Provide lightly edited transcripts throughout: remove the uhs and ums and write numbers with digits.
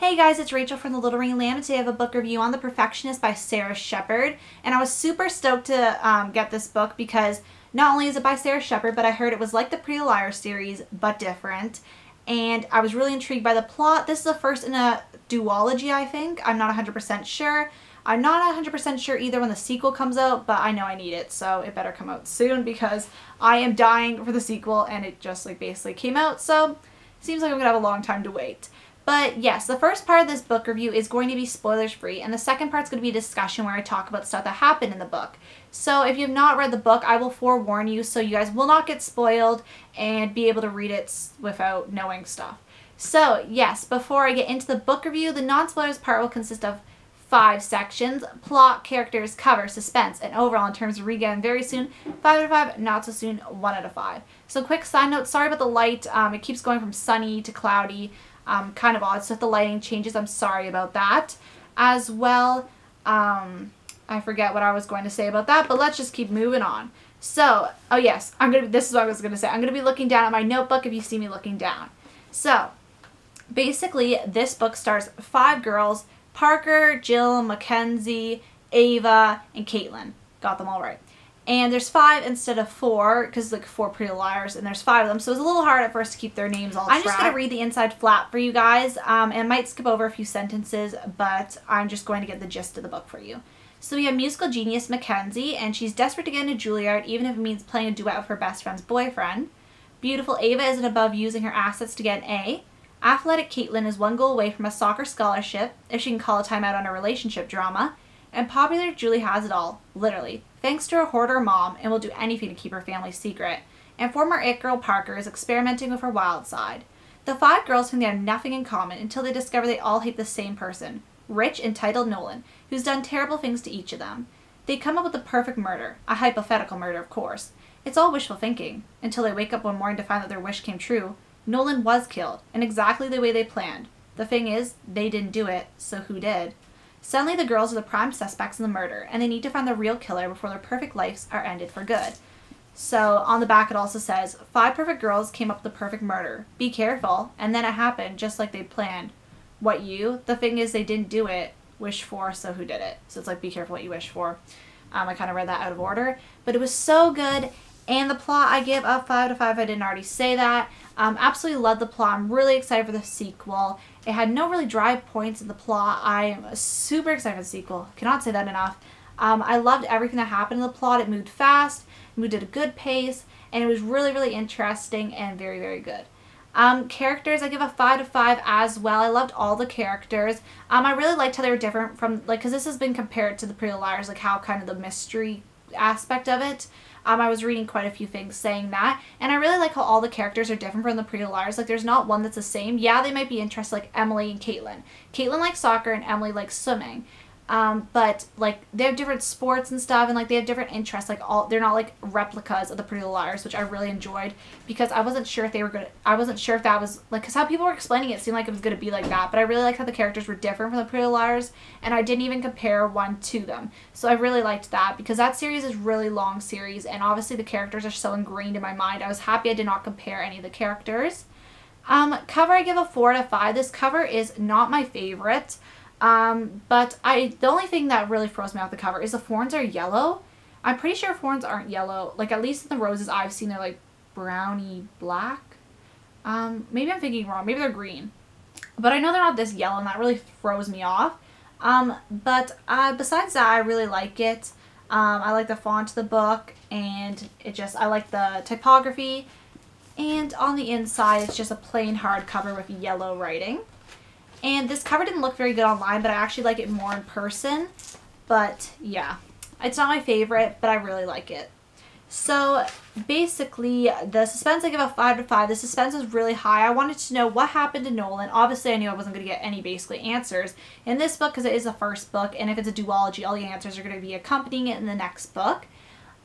Hey guys, it's Rachel from the Little Ring Lamb, and today I have a book review on The Perfectionists by Sara Shepard. And I was super stoked to get this book because not only is it by Sara Shepard, but I heard it was like the Pretty Little Liars series, but different. And I was really intrigued by the plot. This is the first in a duology, I think. I'm not 100% sure. I'm not 100% sure either when the sequel comes out, but I know I need it, so it better come out soon because I am dying for the sequel, and it just basically came out, so it seems like I'm going to have a long time to wait. But yes, the first part of this book review is going to be spoilers free, and the second part is going to be a discussion where I talk about stuff that happened in the book. So if you have not read the book, I will forewarn you so you guys will not get spoiled and be able to read it without knowing stuff. So yes, before I get into the book review, the non-spoilers part will consist of 5 sections: plot, characters, cover, suspense, and overall in terms of read very soon, 5 out of 5, not so soon, 1 out of 5. So quick side note, sorry about the light, it keeps going from sunny to cloudy. Kind of odd, so if the lighting changes, I'm sorry about that. As well, I forget what I was going to say about that, but let's just keep moving on. So, oh yes, this is what I was going to say. I'm going to be looking down at my notebook if you see me looking down. So, basically, this book stars 5 girls: Parker, Jill, Mackenzie, Ava, and Caitlin. Got them all right. And there's 5 instead of 4, because like 4 Pretty Liars, and there's 5 of them, so it was a little hard at first to keep their names all I'm just going to read the inside flap for you guys, and might skip over a few sentences, but I'm just going to get the gist of the book for you. So we have musical genius Mackenzie, and she's desperate to get into Juilliard, even if it means playing a duet with her best friend's boyfriend. Beautiful Ava isn't above using her assets to get an A. Athletic Caitlin is 1 goal away from a soccer scholarship, if she can call a timeout on a relationship drama. And popular Julie has it all, literally, thanks to her hoarder mom, and will do anything to keep her family secret. And former it girl Parker is experimenting with her wild side. The 5 girls think they have nothing in common until they discover they all hate the same person, rich, entitled Nolan, who's done terrible things to each of them. They come up with the perfect murder, a hypothetical murder of course. It's all wishful thinking, until they wake up one morning to find that their wish came true. Nolan was killed, in exactly the way they planned. The thing is, they didn't do it, so who did? Suddenly the girls are the prime suspects in the murder, and they need to find the real killer before their perfect lives are ended for good. So on the back it also says, 5 perfect girls came up with the perfect murder. Be careful, and then it happened just like they planned. What you? The thing is they didn't do it. Wish for, so who did it? So it's like be careful what you wish for. I kind of read that out of order, but it was so good. And the plot I give a 5 out of 5. I didn't already say that. Absolutely love the plot. I'm really excited for the sequel. It had no really dry points in the plot. I am super excited for the sequel. Cannot say that enough. I loved everything that happened in the plot. It moved fast, it moved at a good pace, and it was really, really interesting and very, very good. Characters, I give a 5 out of 5 as well. I loved all the characters. I really liked how they were different from, because this has been compared to the Pretty Little Liars, how kind of the mystery aspect of it. I was reading quite a few things saying that, and I really like how all the characters are different from the Pretty Little Liars. There's not one that's the same. Yeah, they might be interested, like Emily and Caitlin. Caitlin likes soccer and Emily likes swimming. But they have different sports and stuff, and they have different interests. They're not replicas of the Pretty Little Liars, which I really enjoyed because I wasn't sure if they were good. I wasn't sure if that was because how people were explaining it seemed like it was going to be like that. But I really liked how the characters were different from the Pretty Little Liars, and I didn't even compare one to them. So I really liked that because that series is a really long series, and obviously the characters are so ingrained in my mind. I was happy I did not compare any of the characters. Cover I give a 4 out of 5. This cover is not my favorite. But the only thing that really throws me off the cover is the thorns are yellow. I'm pretty sure thorns aren't yellow. At least in the roses I've seen, they're browny black. Maybe I'm thinking wrong. Maybe they're green. But I know they're not this yellow, and that really throws me off. But besides that, I really like it. I like the font of the book, and I like the typography. And on the inside, it's just a plain hardcover with yellow writing. And this cover didn't look very good online, but I actually like it more in person. But yeah, it's not my favorite, but I really like it. So basically, the suspense I give a 5 out of 5. The suspense was really high. I wanted to know what happened to Nolan. Obviously, I knew I wasn't going to get any basically answers in this book because it is the first book. And if it's a duology, all the answers are going to be accompanying it in the next book.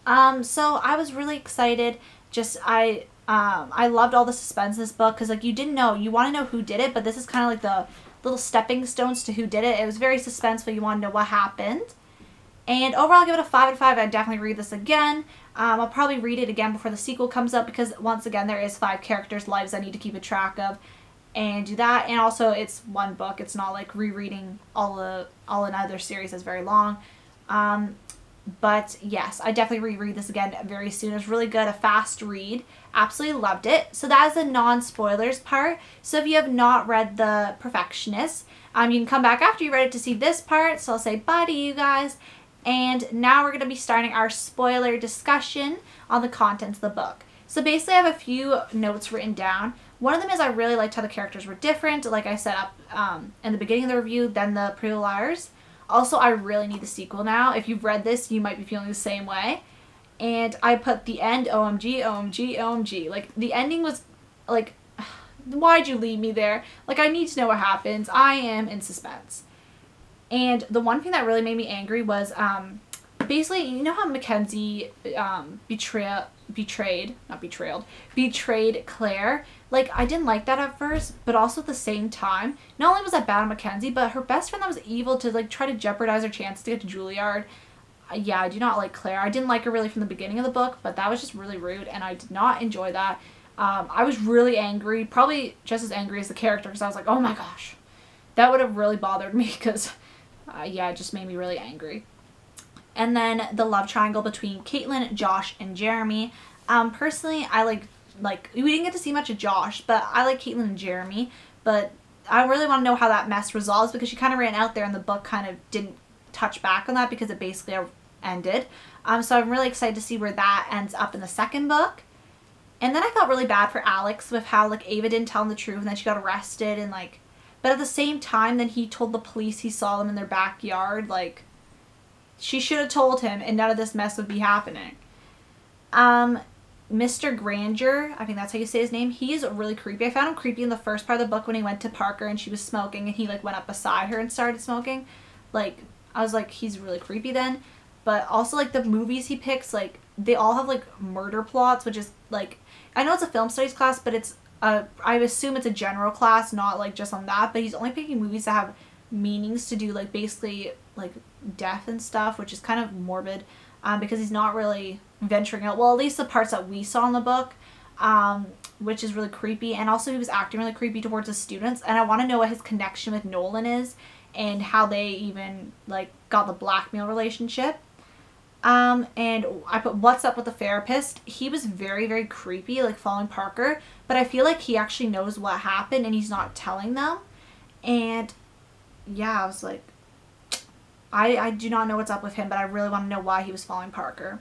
So I was really excited. I loved all the suspense in this book because you didn't know. You want to know who did it, but this is kind of the little stepping stones to who did it. It was very suspenseful. You want to know what happened. And overall, I'll give it a 5 out of 5. I'd definitely read this again. I'll probably read it again before the sequel comes up because, once again, there is 5 characters' lives I need to keep a track of. and do that. And also it's one book. It's not like rereading all another series that's very long. But yes, I definitely reread this again very soon. It was really good, a fast read. Absolutely loved it. So that is the non-spoilers part. So if you have not read The Perfectionists, you can come back after you read it to see this part. So I'll say bye to you guys. And now we're going to be starting our spoiler discussion on the contents of the book. So basically I have a few notes written down. One of them is I really liked how the characters were different, like I set up in the beginning of the review, than the Pretty Little Liars. Also, I really need the sequel now. If you've read this, you might be feeling the same way. And I put the end, OMG, OMG, OMG. Like, the ending was, like, why'd you leave me there? Like, I need to know what happens. I am in suspense. And the one thing that really made me angry was, basically, you know how Mackenzie betrayed Claire? Like, I didn't like that at first, but also at the same time, not only was that bad on Mackenzie, but her best friend that was evil to, like, try to jeopardize her chances to get to Juilliard. Yeah, I do not like Claire. I didn't like her really from the beginning of the book, but that was just really rude, and I did not enjoy that. I was really angry, probably just as angry as the character, because I was like, oh my gosh. That would have really bothered me, because, yeah, it just made me really angry. And then the love triangle between Caitlin, Josh, and Jeremy. Personally, I like, we didn't get to see much of Josh, but I like Caitlin and Jeremy. But I really want to know how that mess resolves, because she kind of ran out there and the book kind of didn't touch back on that because it basically ended. So I'm really excited to see where that ends up in the second book. And then I felt really bad for Alex with how, like, Ava didn't tell him the truth and then she got arrested and, like, but at the same time, then he told the police he saw them in their backyard. Like, she should have told him and none of this mess would be happening. Mr. Granger, I think that's how you say his name, he is really creepy. I found him creepy in the first part of the book when he went to Parker and she was smoking and he, like, went up beside her and started smoking. Like, I was like, he's really creepy then. But also, like, the movies he picks, like, they all have, like, murder plots, which is, like, I know it's a film studies class, but it's, I assume it's a general class, not, like, just on that. But he's only picking movies that have meanings to do, like, basically, like, death and stuff, which is kind of morbid, because he's not really venturing out, well, at least the parts that we saw in the book, which is really creepy. And also he was acting really creepy towards the students, and I want to know what his connection with Nolan is and how they even, like, got the blackmail relationship. And I put what's up with the therapist. He was very, very creepy, like, following Parker, but I feel like he actually knows what happened and he's not telling them. And yeah, I was like, I do not know what's up with him, but I really want to know why he was following Parker.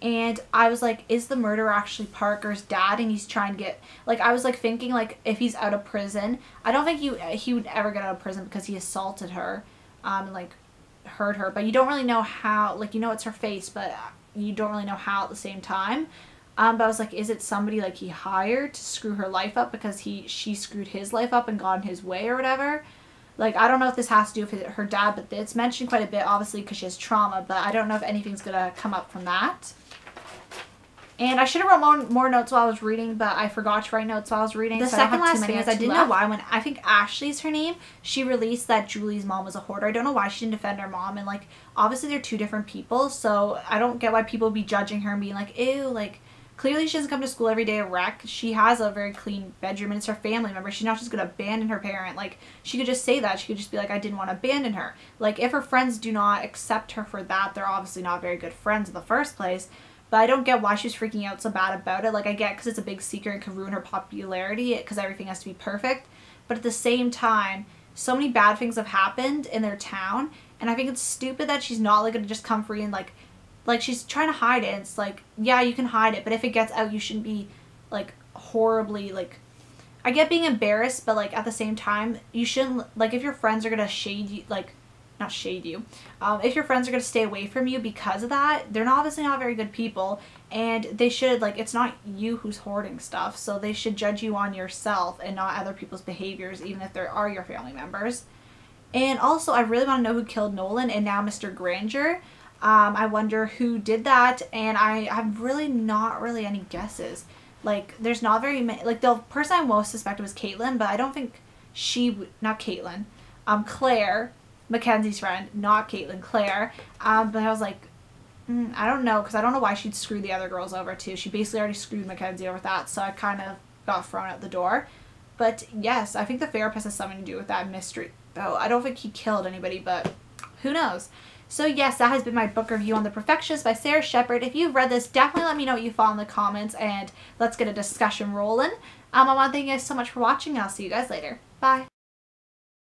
And I was like, is the murderer actually Parker's dad? And he's trying to get, like, I was, like, thinking, like, if he's out of prison. I don't think he would ever get out of prison because he assaulted her, and, like, hurt her. But you don't really know how, like, you know it's her face, but you don't really know how at the same time. But I was like, is it somebody, like, he hired to screw her life up because she screwed his life up and got in his way or whatever? Like, I don't know if this has to do with her dad, but it's mentioned quite a bit, obviously, because she has trauma, but I don't know if anything's going to come up from that. And I should have wrote more notes while I was reading, but I forgot to write notes while I was reading. The second last thing is I didn't know why when, I think Ashley's her name, she released that Julie's mom was a hoarder. I don't know why she didn't defend her mom, and, like, obviously they're two different people, so I don't get why people would be judging her and being like, ew, like, clearly she doesn't come to school every day a wreck. She has a very clean bedroom and it's her family member. She's not just going to abandon her parent. Like, she could just say that. She could just be like, I didn't want to abandon her. Like, if her friends do not accept her for that, they're obviously not very good friends in the first place. But I don't get why she's freaking out so bad about it. Like, I get because it's a big secret and could ruin her popularity because everything has to be perfect. But at the same time, so many bad things have happened in their town. And I think it's stupid that she's not, like, going to just come free and, like, she's trying to hide it. It's like, yeah, you can hide it, but if it gets out, you shouldn't be, like, horribly, like, I get being embarrassed, but, like, at the same time, you shouldn't, like, if your friends are gonna shade you, like, not shade you, if your friends are gonna stay away from you because of that, they're obviously not very good people, and they should, like, it's not you who's hoarding stuff, so they should judge you on yourself and not other people's behaviors, even if they are your family members. And also, I really want to know who killed Nolan and now Mr. Granger. I wonder who did that, and I have really not really any guesses. Like, there's not very many, like, the person I most suspected was Caitlin, but I don't think not Caitlin, Claire, Mackenzie's friend, not Caitlin, Claire, but I was like, I don't know, because I don't know why she'd screw the other girls over too. She basically already screwed Mackenzie over with that, so I kind of got thrown out the door. But yes, I think the therapist has something to do with that mystery, though. I don't think he killed anybody, but who knows? So yes, that has been my book review on The Perfectionists by Sara Shepard. If you've read this, definitely let me know what you thought in the comments, and let's get a discussion rolling. I want to thank you guys so much for watching. I'll see you guys later. Bye.